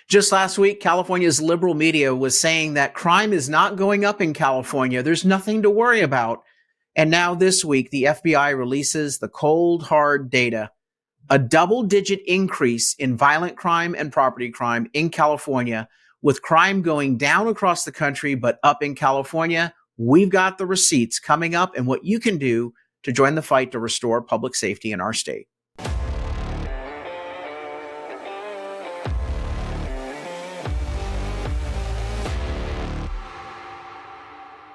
Just last week, California's liberal media was saying that crime is not going up in California. There's nothing to worry about. And now this week, the FBI releases the cold, hard data. A double-digit increase in violent crime and property crime in California, with crime going down across the country, but up in California. We've got the receipts coming up and what you can do to join the fight to restore public safety in our state.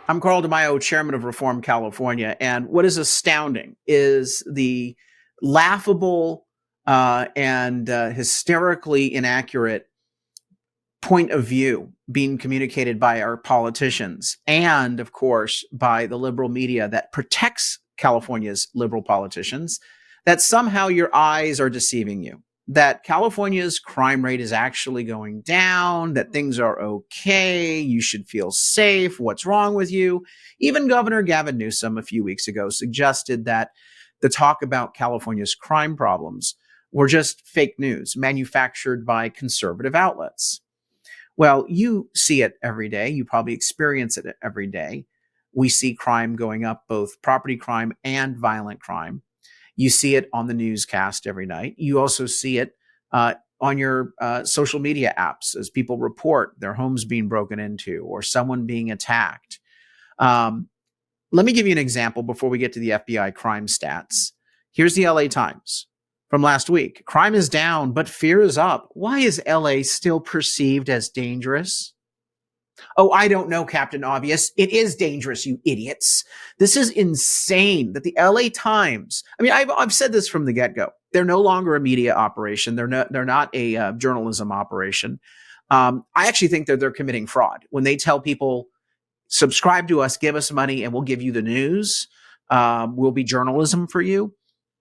I'm Carl DeMaio, chairman of Reform California. And what is astounding is the laughable and hysterically inaccurate point of view being communicated by our politicians and, of course, by the liberal media that protects California's liberal politicians, that somehow your eyes are deceiving you, that California's crime rate is actually going down, that things are okay, you should feel safe, what's wrong with you? Even Governor Gavin Newsom a few weeks ago suggested that the talk about California's crime problems were just fake news manufactured by conservative outlets. Well, you see it every day. You probably experience it every day. We see crime going up, both property crime and violent crime. You see it on the newscast every night. You also see it on your social media apps as people report their homes being broken into or someone being attacked. Let me give you an example before we get to the FBI crime stats. Here's the LA Times from last week. Crime is down, but fear is up. Why is LA still perceived as dangerous? Oh, I don't know, Captain Obvious. It is dangerous, you idiots. This is insane that the LA Times, I mean, I've said this from the get-go. They're no longer a media operation. They're not a journalism operation. I actually think that they're committing fraud when they tell people, subscribe to us, give us money, and we'll give you the news. We'll be journalism for you.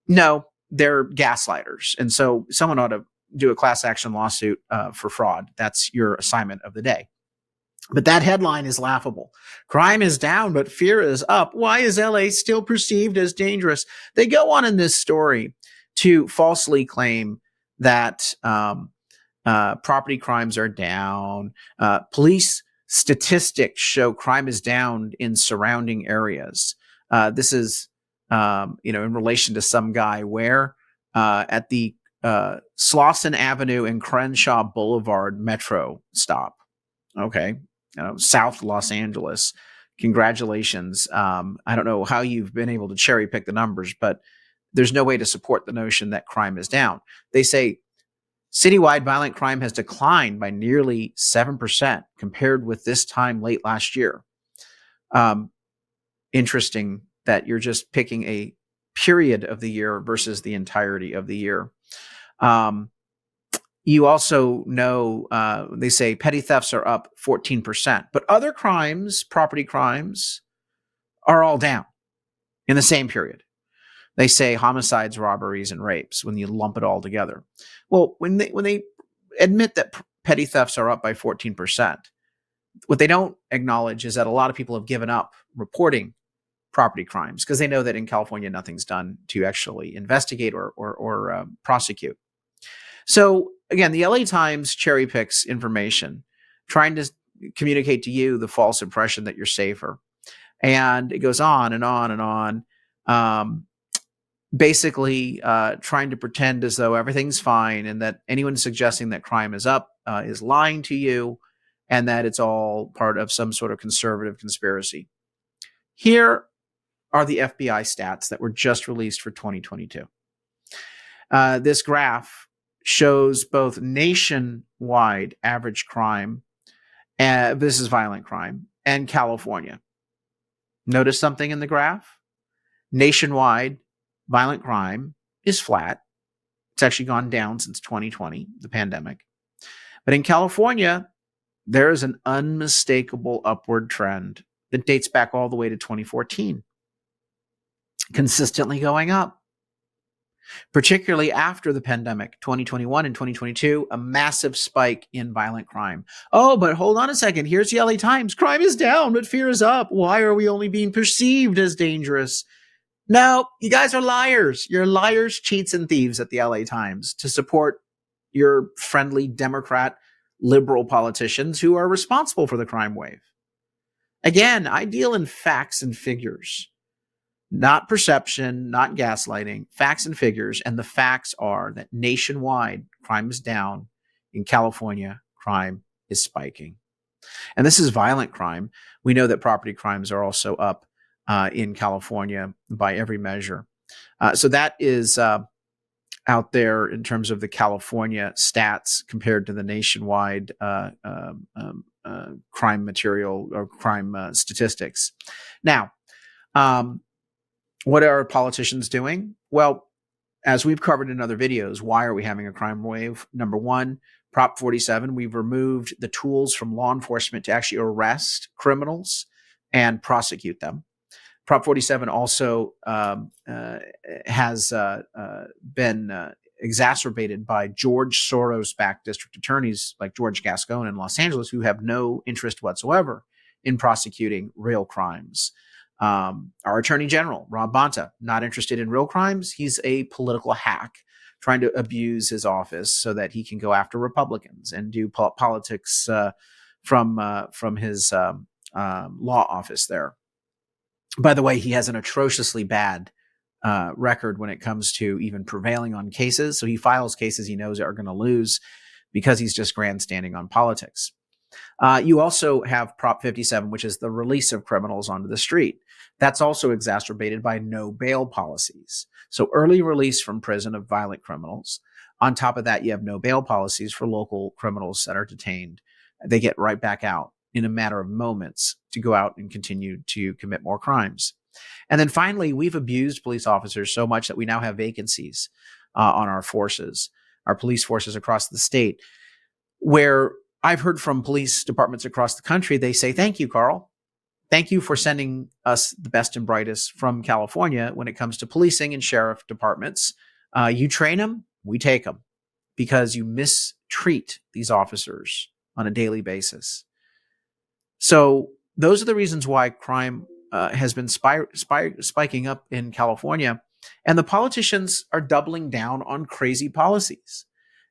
No, they're gaslighters. And so someone ought to do a class action lawsuit for fraud. That's your assignment of the day. But that headline is laughable. Crime is down, but fear is up. Why is LA still perceived as dangerous? They go on in this story to falsely claim that property crimes are down. Police statistics show crime is down in surrounding areas. This is, in relation to some guy where at the Slauson Avenue and Crenshaw Boulevard metro stop. Okay. South Los Angeles. Congratulations. I don't know how you've been able to cherry pick the numbers, but there's no way to support the notion that crime is down. They say citywide violent crime has declined by nearly 7% compared with this time late last year. Interesting that you're just picking a period of the year versus the entirety of the year. You also know, they say petty thefts are up 14%, but other crimes, property crimes, are all down in the same period. They say homicides, robberies, and rapes when you lump it all together. Well, when they admit that petty thefts are up by 14%, what they don't acknowledge is that a lot of people have given up reporting property crimes because they know that in California nothing's done to actually investigate or prosecute. So again, the LA Times cherry picks information, trying to communicate to you the false impression that you're safer. And it goes on and on and on, basically trying to pretend as though everything's fine and that anyone suggesting that crime is up is lying to you and that it's all part of some sort of conservative conspiracy. Here are the FBI stats that were just released for 2022. This graph shows both nationwide average crime, this is violent crime, and California. Notice something in the graph? Nationwide violent crime is flat. It's actually gone down since 2020, the pandemic. But in California, there is an unmistakable upward trend that dates back all the way to 2014, consistently going up. Particularly after the pandemic, 2021 and 2022, a massive spike in violent crime. Oh, but hold on a second. Here's the LA Times. Crime is down, but fear is up. Why are we only being perceived as dangerous? No, you guys are liars. You're liars, cheats, and thieves at the LA Times to support your friendly Democrat liberal politicians who are responsible for the crime wave. Again, I deal in facts and figures, not perception, not gaslighting, facts and figures. And the facts are that nationwide, crime is down. In California, crime is spiking. And this is violent crime. We know that property crimes are also up in California by every measure. So that is out there in terms of the California stats compared to the nationwide crime material or crime statistics. Now, what are politicians doing? Well, as we've covered in other videos, why are we having a crime wave? Number one, Prop 47, we've removed the tools from law enforcement to actually arrest criminals and prosecute them. Prop 47 also has been exacerbated by George Soros-backed district attorneys like George Gascon in Los Angeles, who have no interest whatsoever in prosecuting real crimes. Our Attorney General, Rob Bonta, not interested in real crimes. He's a political hack trying to abuse his office so that he can go after Republicans and do politics from his law office there. By the way, he has an atrociously bad record when it comes to even prevailing on cases. So he files cases he knows are going to lose because he's just grandstanding on politics. You also have Prop 57, which is the release of criminals onto the street. That's also exacerbated by no bail policies. So early release from prison of violent criminals. On top of that, you have no bail policies for local criminals that are detained. They get right back out in a matter of moments to go out and continue to commit more crimes. And then finally, we've abused police officers so much that we now have vacancies on our forces, our police forces across the state, where I've heard from police departments across the country, they say, thank you, Carl. Thank you for sending us the best and brightest from California when it comes to policing and sheriff departments. You train them, we take them, because you mistreat these officers on a daily basis. So those are the reasons why crime has been spiking up in California. And the politicians are doubling down on crazy policies.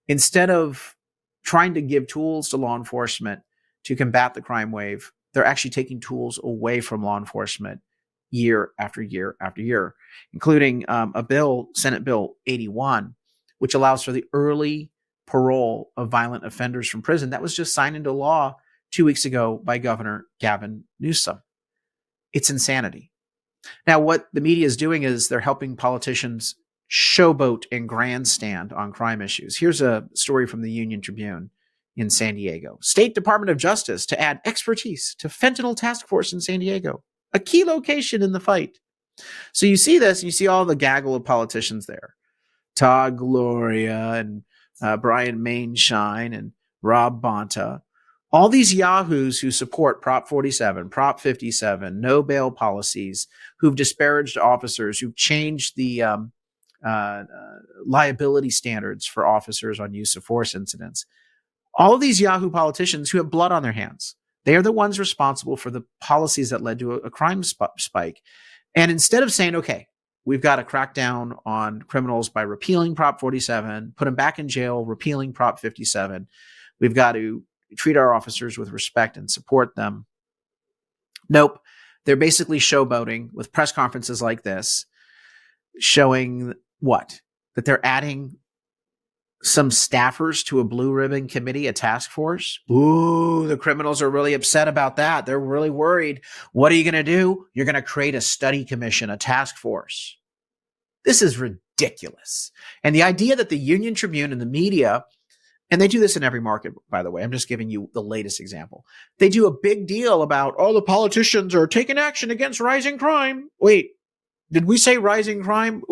Instead of trying to give tools to law enforcement to combat the crime wave, they're actually taking tools away from law enforcement year after year after year, including a bill, Senate Bill 81, which allows for the early parole of violent offenders from prison. That was just signed into law 2 weeks ago by Governor Gavin Newsom. It's insanity. Now, what the media is doing is they're helping politicians showboat and grandstand on crime issues. Here's a story from the Union Tribune in San Diego. State Department of Justice to add expertise to fentanyl task force in San Diego, a key location in the fight. So you see this, and you see all the gaggle of politicians there. Todd Gloria and Brian Mainshine and Rob Bonta. All these yahoos who support Prop 47, Prop 57, no bail policies, who've disparaged officers, who've changed the liability standards for officers on use of force incidents. All of these Yahoo politicians who have blood on their hands, they are the ones responsible for the policies that led to a crime spike. And instead of saying, okay, we've got to crack down on criminals by repealing Prop 47, put them back in jail, repealing Prop 57, we've got to treat our officers with respect and support them. Nope. They're basically showboating with press conferences like this, showing what? That they're adding some staffers to a blue ribbon committee, a task force. Ooh, the criminals are really upset about that. They're really worried. What are you going to do? You're going to create a study commission, a task force. This is ridiculous. And the idea that the Union Tribune and the media, and they do this in every market, by the way, I'm just giving you the latest example. They do a big deal about, oh, the politicians are taking action against rising crime. Wait, did we say rising crime?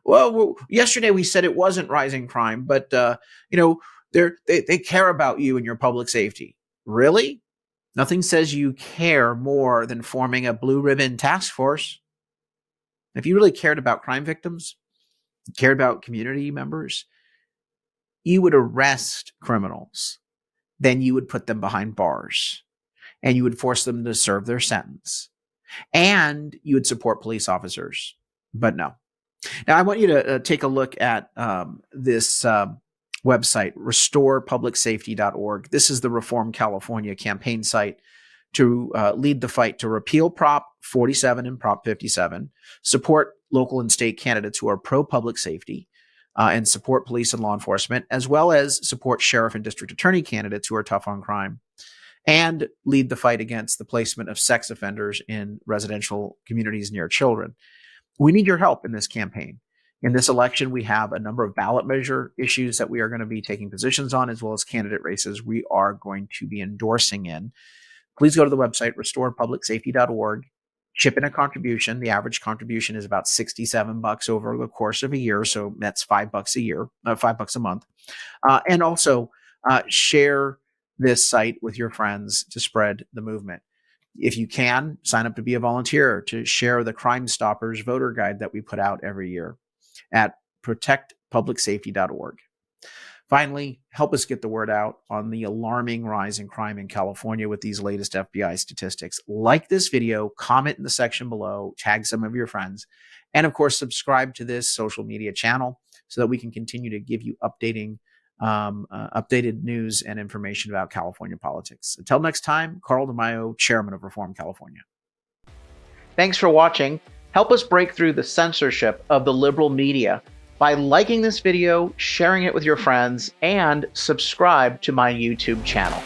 Well, yesterday we said it wasn't rising crime, but they care about you and your public safety. Really? Nothing says you care more than forming a blue ribbon task force. If you really cared about crime victims, cared about community members, you would arrest criminals. Then you would put them behind bars, and you would force them to serve their sentence, and you would support police officers. But no. Now, I want you to take a look at this website, restorepublicsafety.org. This is the Reform California campaign site to lead the fight to repeal Prop 47 and Prop 57, support local and state candidates who are pro-public safety, and support police and law enforcement, as well as support sheriff and district attorney candidates who are tough on crime, and lead the fight against the placement of sex offenders in residential communities near children. We need your help in this campaign. In this election, we have a number of ballot measure issues that we are going to be taking positions on, as well as candidate races we are going to be endorsing in. Please go to the website, restorepublicsafety.org, chip in a contribution. The average contribution is about $67 over the course of a year. So that's $5 a year, $5 a month. And also share this site with your friends to spread the movement. If you can, sign up to be a volunteer to share the Crime Stoppers voter guide that we put out every year at protectpublicsafety.org. Finally, help us get the word out on the alarming rise in crime in California with these latest FBI statistics. Like this video, comment in the section below, tag some of your friends, and of course, subscribe to this social media channel so that we can continue to give you updated news and information about California politics. Until next time, Carl DeMaio, Chairman of Reform California. Thanks for watching. Help us break through the censorship of the liberal media by liking this video, sharing it with your friends, and subscribe to my YouTube channel.